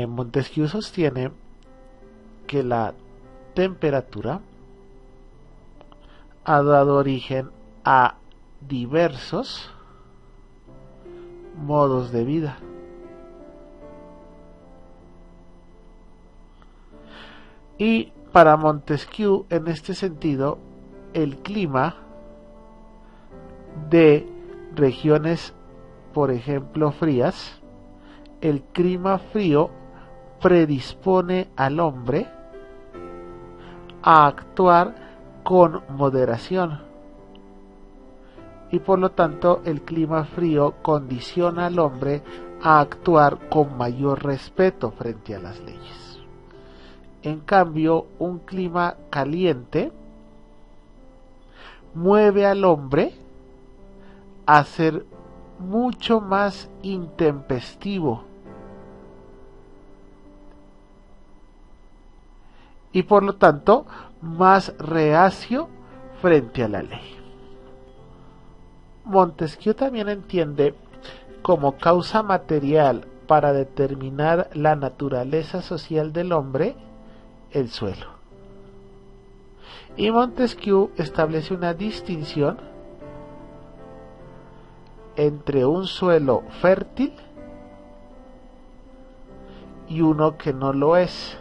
Montesquieu sostiene que la temperatura ha dado origen a diversos modos de vida. Y para Montesquieu, en este sentido, el clima de regiones, por ejemplo, frías, el clima frío predispone al hombre a actuar con moderación, y por lo tanto el clima frío condiciona al hombre a actuar con mayor respeto frente a las leyes. En cambio, un clima caliente mueve al hombre a ser mucho más intempestivo y por lo tanto más reacio frente a la ley. Montesquieu también entiende como causa material para determinar la naturaleza social del hombre el suelo. Y Montesquieu establece una distinción entre un suelo fértil y uno que no lo es,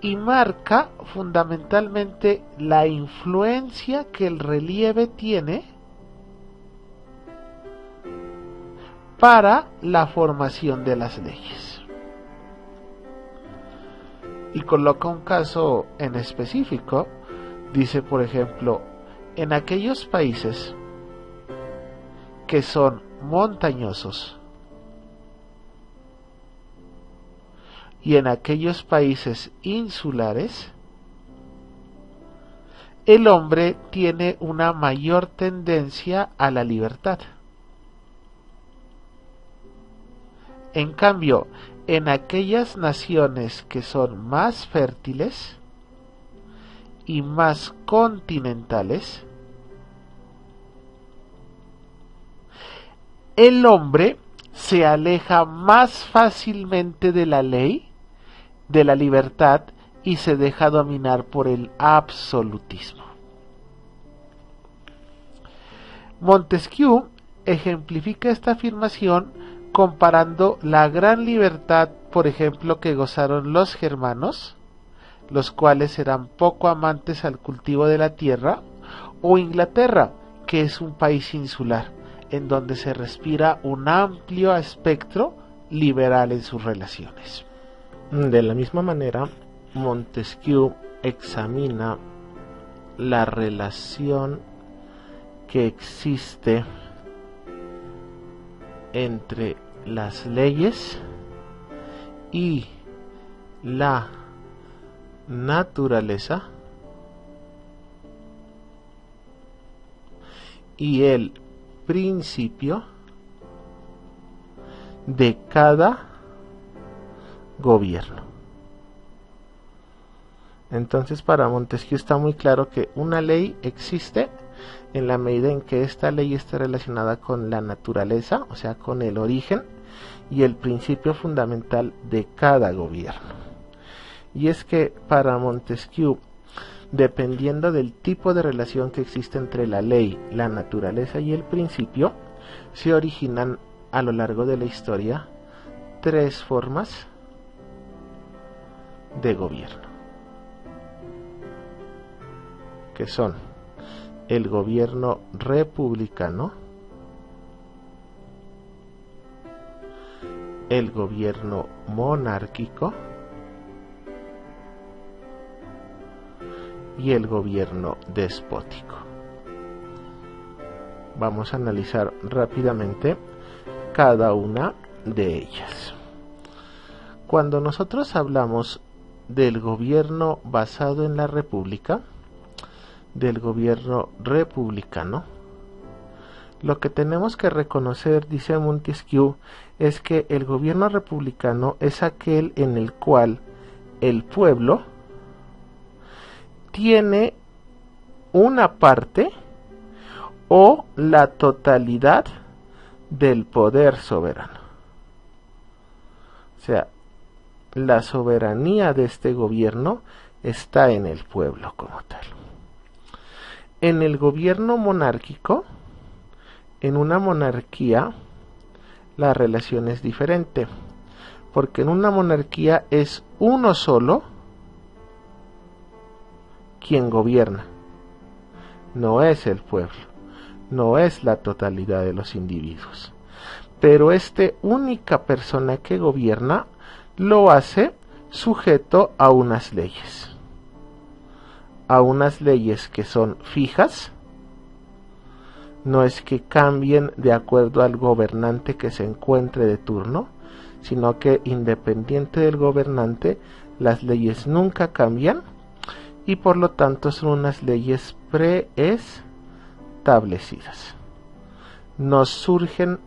y marca fundamentalmente la influencia que el relieve tiene para la formación de las leyes. Y coloca un caso en específico. Dice, por ejemplo, en aquellos países que son montañosos y en aquellos países insulares, el hombre tiene una mayor tendencia a la libertad. En cambio, en aquellas naciones que son más fértiles y más continentales, el hombre se aleja más fácilmente de la ley, de la libertad, y se deja dominar por el absolutismo. Montesquieu ejemplifica esta afirmación comparando la gran libertad, por ejemplo, que gozaron los germanos, los cuales eran poco amantes al cultivo de la tierra, o Inglaterra, que es un país insular, en donde se respira un amplio espectro liberal en sus relaciones. De la misma manera, Montesquieu examina la relación que existe entre las leyes y la naturaleza y el principio de cada gobierno. Entonces, para Montesquieu está muy claro que una ley existe en la medida en que esta ley esté relacionada con la naturaleza, o sea, con el origen y el principio fundamental de cada gobierno. Y es que para Montesquieu, dependiendo del tipo de relación que existe entre la ley, la naturaleza y el principio, se originan a lo largo de la historia tres formas de gobierno, que son el gobierno republicano, el gobierno monárquico y el gobierno despótico. Vamos a analizar rápidamente cada una de ellas. Cuando nosotros hablamos del gobierno basado en la república, del gobierno republicano, lo que tenemos que reconocer, dice Montesquieu, es que el gobierno republicano es aquel en el cual el pueblo tiene una parte o la totalidad del poder soberano. sea, la soberanía de este gobierno está en el pueblo como tal. En el gobierno monárquico, en una monarquía, la relación es diferente, porque en una monarquía es uno solo quien gobierna, no es el pueblo, no es la totalidad de los individuos, pero única persona que gobierna lo hace sujeto a unas leyes que son fijas, no es que cambien de acuerdo al gobernante que se encuentre de turno, sino que independiente del gobernante, las leyes nunca cambian y por lo tanto son unas leyes preestablecidas. No surgen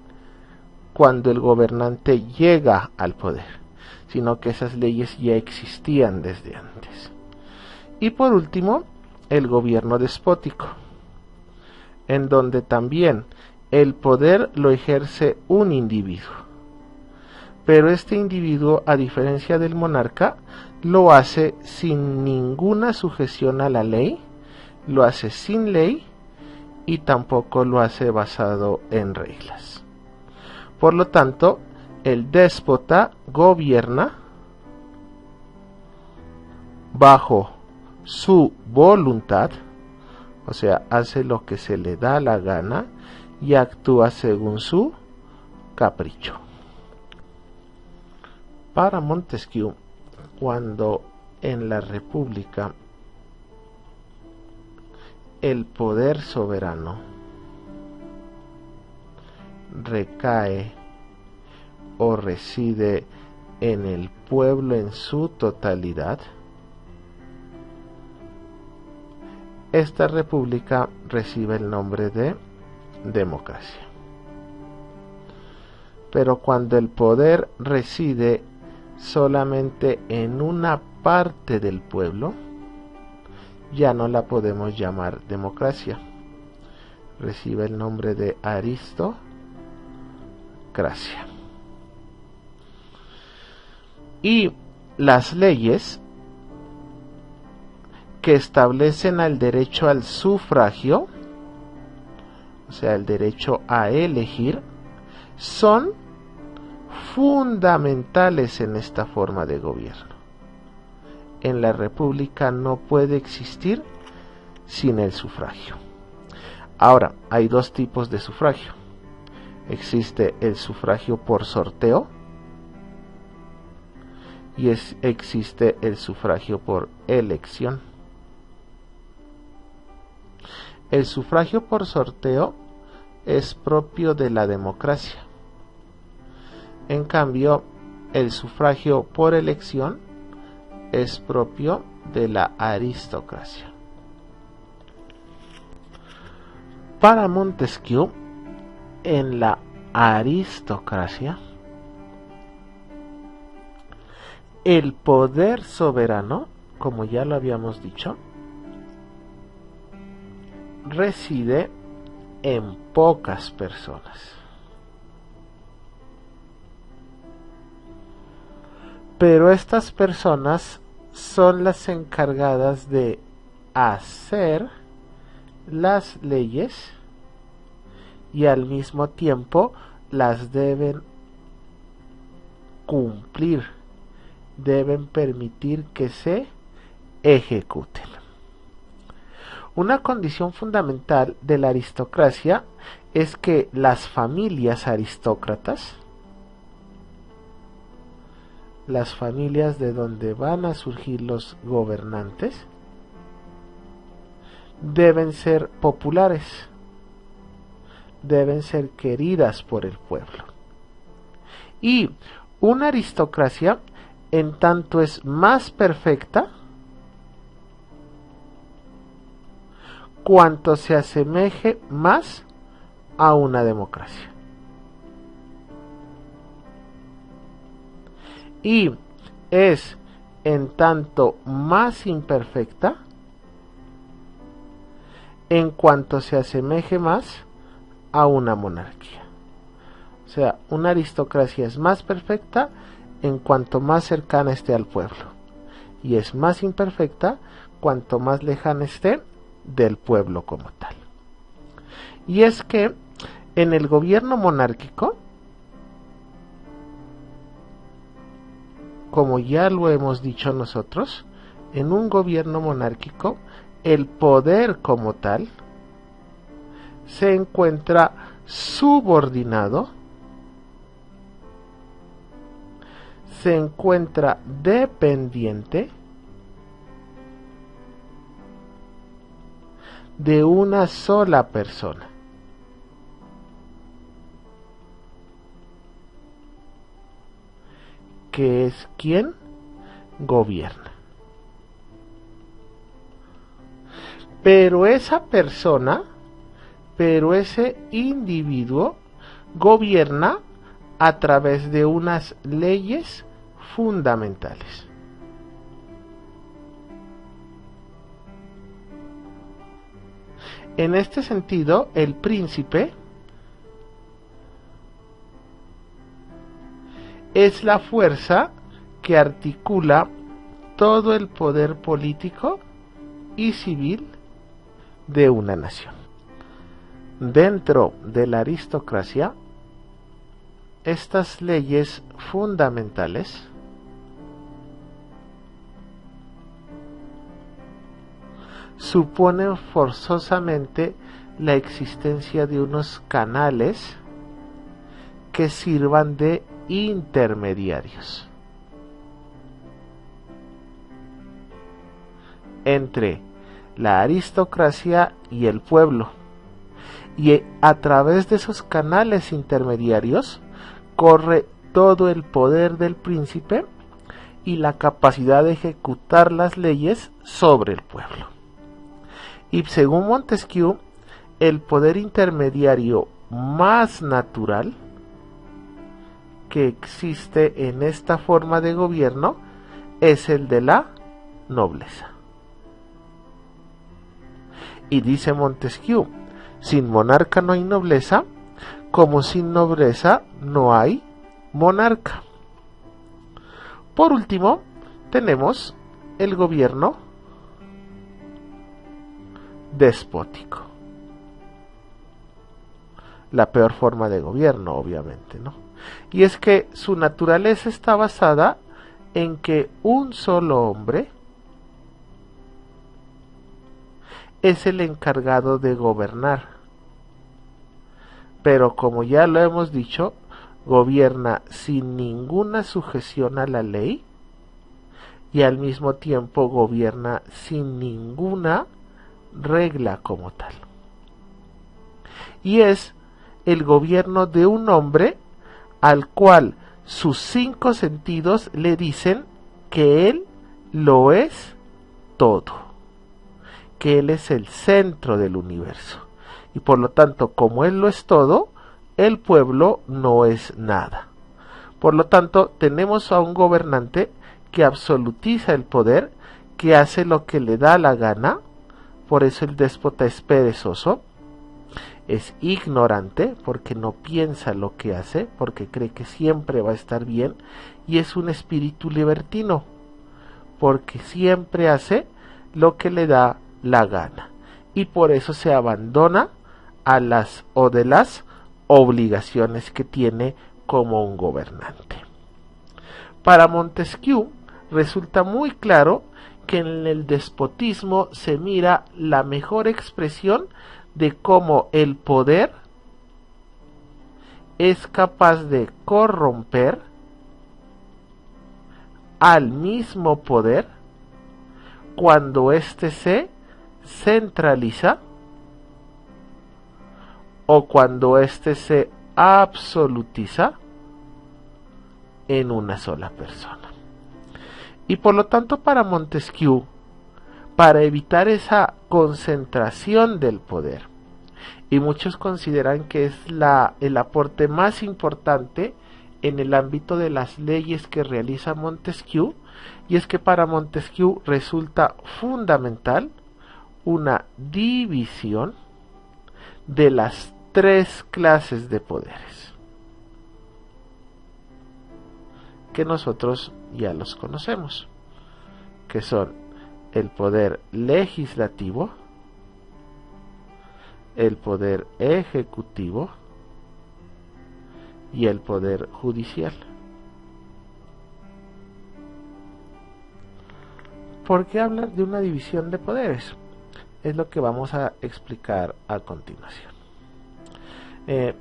cuando el gobernante llega al poder, sino que esas leyes ya existían desde antes. Y por último, el gobierno despótico, en donde también el poder lo ejerce un individuo, pero este individuo, a diferencia del monarca, lo hace sin ninguna sujeción a la ley, lo hace sin ley y tampoco lo hace basado en reglas. Por lo tanto, el déspota gobierna bajo su voluntad, o sea, hace lo que se le da la gana y actúa según su capricho. Para Montesquieu, cuando en la República el poder soberano recae o reside en el pueblo en su totalidad, esta república recibe el nombre de democracia. Pero cuando el poder reside solamente en una parte del pueblo, ya no la podemos llamar democracia. Recibe el nombre de aristocracia. Y las leyes que establecen el derecho al sufragio, o sea, el derecho a elegir, son fundamentales en esta forma de gobierno. En la república no puede existir sin el sufragio. Ahora, hay dos tipos de sufragio. Existe el sufragio por sorteo y existe el sufragio por elección. El sufragio por sorteo es propio de la democracia. En cambio, el sufragio por elección es propio de la aristocracia. Para Montesquieu, en la aristocracia, el poder soberano, como ya lo habíamos dicho, reside en pocas personas. Pero estas personas son las encargadas de hacer las leyes y al mismo tiempo las deben cumplir, deben permitir que se ejecuten. Una condición fundamental de la aristocracia es que las familias aristócratas, las familias de donde van a surgir los gobernantes, deben ser populares, deben ser queridas por el pueblo. Y una aristocracia, en tanto es más perfecta, cuanto se asemeje más a una democracia. Y es en tanto más imperfecta en cuanto se asemeje más a una monarquía. O sea, una aristocracia es más perfecta en cuanto más cercana esté al pueblo, y es más imperfecta cuanto más lejana esté del pueblo como tal. Y es que en el gobierno monárquico, como ya lo hemos dicho nosotros, en un gobierno monárquico, el poder como tal se encuentra subordinado, se encuentra dependiente de una sola persona. Que es quien gobierna. Pero esa persona, ese individuo gobierna a través de unas leyes fundamentales. En este sentido, el príncipe es la fuerza que articula todo el poder político y civil de una nación. Dentro de la aristocracia, estas leyes fundamentales suponen forzosamente la existencia de unos canales que sirvan de intermediarios entre la aristocracia y el pueblo, y a través de esos canales intermediarios corre todo el poder del príncipe y la capacidad de ejecutar las leyes sobre el pueblo. Y según Montesquieu, el poder intermediario más natural que existe en esta forma de gobierno es el de la nobleza. Y dice Montesquieu, sin monarca no hay nobleza, como sin nobleza no hay monarca. Por último, tenemos el gobierno despótico. La peor forma de gobierno, obviamente, ¿no? Y es que su naturaleza está basada en que un solo hombre es el encargado de gobernar. Pero como ya lo hemos dicho, gobierna sin ninguna sujeción a la ley y al mismo tiempo gobierna sin ninguna regla como tal. Y es el gobierno de un hombre al cual sus 5 sentidos le dicen que él lo es todo, que él es el centro del universo, y por lo tanto, como él lo es todo, el pueblo no es nada. Por lo tanto, tenemos a un gobernante que absolutiza el poder, que hace lo que le da la gana. Por eso el déspota es perezoso, es ignorante, porque no piensa lo que hace, porque cree que siempre va a estar bien, y es un espíritu libertino, porque siempre hace lo que le da la gana, y por eso se abandona a las obligaciones que tiene como un gobernante. Para Montesquieu resulta muy claro que en el despotismo se mira la mejor expresión de cómo el poder es capaz de corromper al mismo poder cuando éste se centraliza o cuando éste se absolutiza en una sola persona. Y por lo tanto, para Montesquieu, para evitar esa concentración del poder, y muchos consideran que es el aporte más importante en el ámbito de las leyes que realiza Montesquieu, y es que para Montesquieu resulta fundamental una división de las 3 clases de poderes. que nosotros ya los conocemos, que son el poder legislativo, el poder ejecutivo y el poder judicial. ¿Por qué hablar de una división de poderes? Es lo que vamos a explicar a continuación.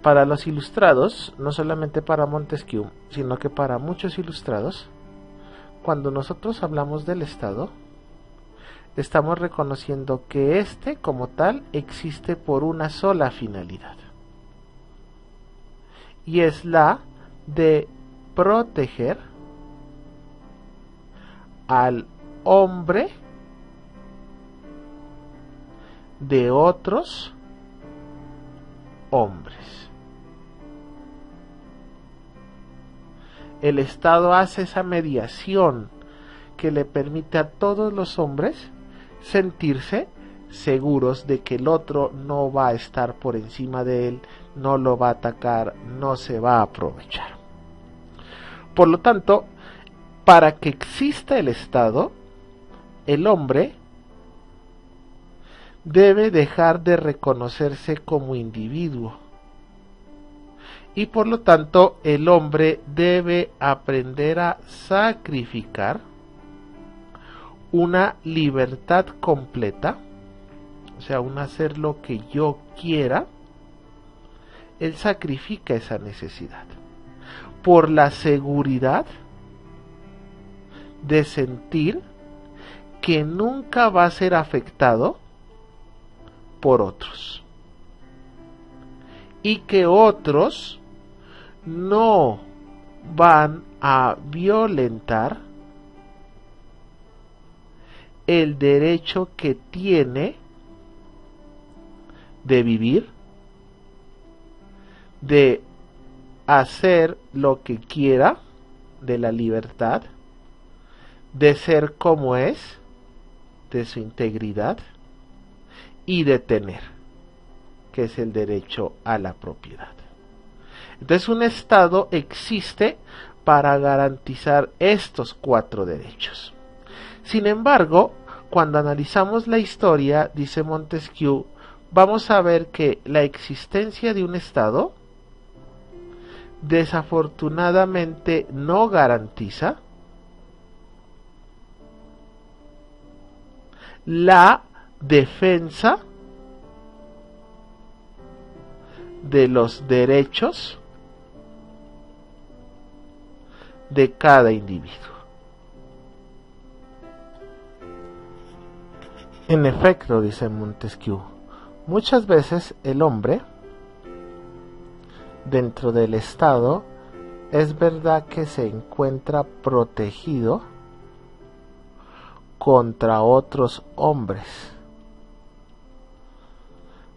Para los ilustrados, no solamente para Montesquieu, sino que para muchos ilustrados, cuando nosotros hablamos del Estado, estamos reconociendo que éste como tal existe por una sola finalidad, y es la de proteger al hombre de otros hombres. El Estado hace esa mediación que le permite a todos los hombres sentirse seguros de que el otro no va a estar por encima de él, no lo va a atacar, no se va a aprovechar. Por lo tanto, para que exista el Estado, el hombre debe dejar de reconocerse como individuo, y por lo tanto el hombre debe aprender a sacrificar una libertad completa, o sea, un hacer lo que yo quiera. Él sacrifica esa necesidad por la seguridad de sentir que nunca va a ser afectado por otros, y que otros no van a violentar el derecho que tiene de vivir, de hacer lo que quiera, de la libertad, de ser como es, de su integridad, y de tener, que es el derecho a la propiedad. Entonces un Estado existe para garantizar estos 4 derechos. Sin embargo, cuando analizamos la historia, dice Montesquieu, vamos a ver que la existencia de un Estado desafortunadamente no garantiza la defensa de los derechos de cada individuo. En efecto, dice Montesquieu, muchas veces el hombre dentro del Estado es verdad que se encuentra protegido contra otros hombres,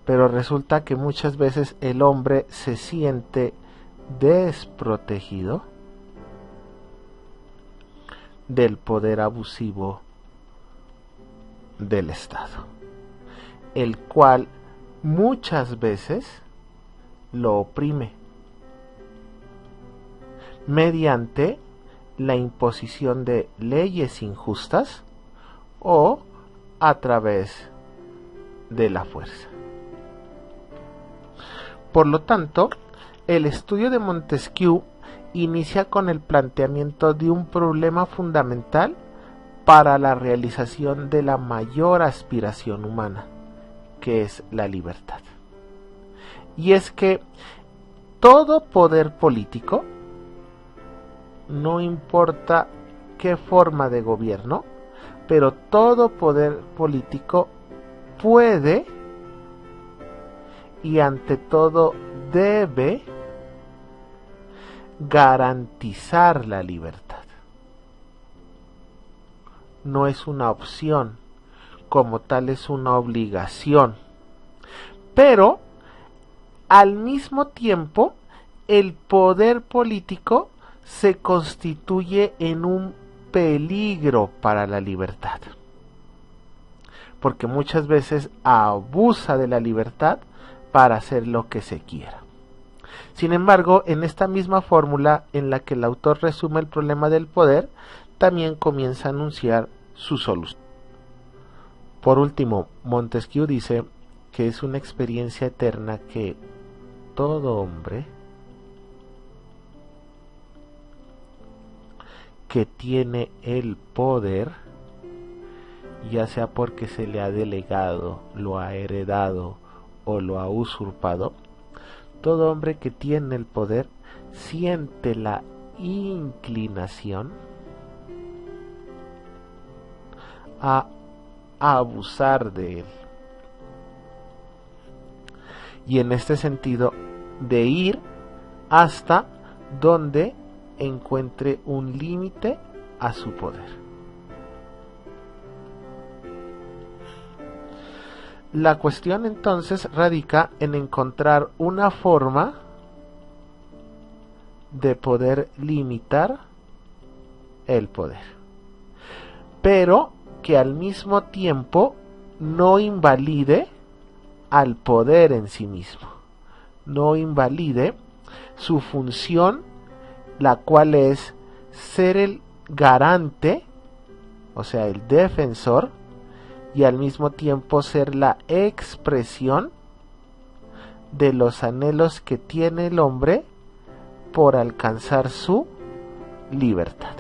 pero resulta que muchas veces el hombre se siente desprotegido del poder abusivo del Estado, el cual muchas veces lo oprime mediante la imposición de leyes injustas o a través de la fuerza. Por lo tanto, el estudio de Montesquieu inicia con el planteamiento de un problema fundamental para la realización de la mayor aspiración humana, que es la libertad. Y es que todo poder político, no importa qué forma de gobierno, pero todo poder político puede y ante todo debe garantizar la libertad. No es una opción, como tal es una obligación. Pero al mismo tiempo el poder político se constituye en un peligro para la libertad, porque muchas veces abusa de la libertad para hacer lo que se quiera. Sin embargo, en esta misma fórmula en la que el autor resume el problema del poder, también comienza a anunciar su solución. Por último, Montesquieu dice que es una experiencia eterna que todo hombre que tiene el poder, ya sea porque se le ha delegado, lo ha heredado o lo ha usurpado, todo hombre que tiene el poder siente la inclinación a abusar de él. Y en este sentido, de ir hasta donde encuentre un límite a su poder. La cuestión entonces radica en encontrar una forma de poder limitar el poder, pero que al mismo tiempo no invalide al poder en sí mismo, no invalide su función, la cual es ser el garante, o sea, el defensor, y al mismo tiempo ser la expresión de los anhelos que tiene el hombre por alcanzar su libertad.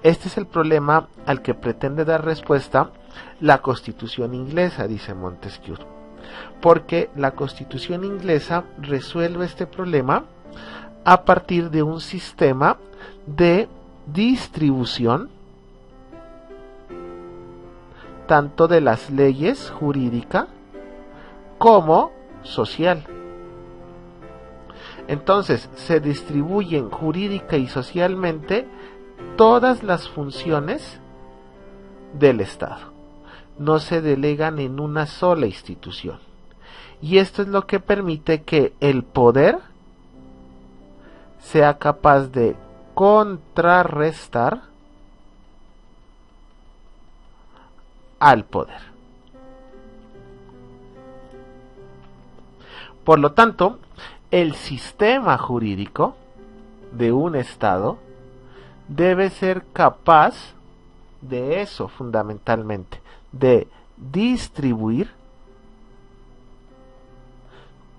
Este es el problema al que pretende dar respuesta la Constitución inglesa, dice Montesquieu, porque la Constitución inglesa resuelve este problema a partir de un sistema de distribución tanto de las leyes jurídica como social. Entonces, se distribuyen jurídica y socialmente todas las funciones del Estado. No se delegan en una sola institución. Y esto es lo que permite que el poder sea capaz de contrarrestar al poder. Por lo tanto, el sistema jurídico de un Estado debe ser capaz de eso fundamentalmente, de distribuir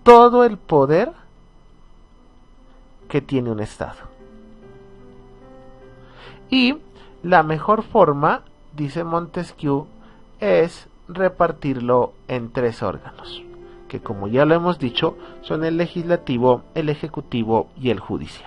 todo el poder que tiene un Estado. Y la mejor forma, dice Montesquieu, es repartirlo en 3 órganos, que como ya lo hemos dicho, son el legislativo, el ejecutivo y el judicial.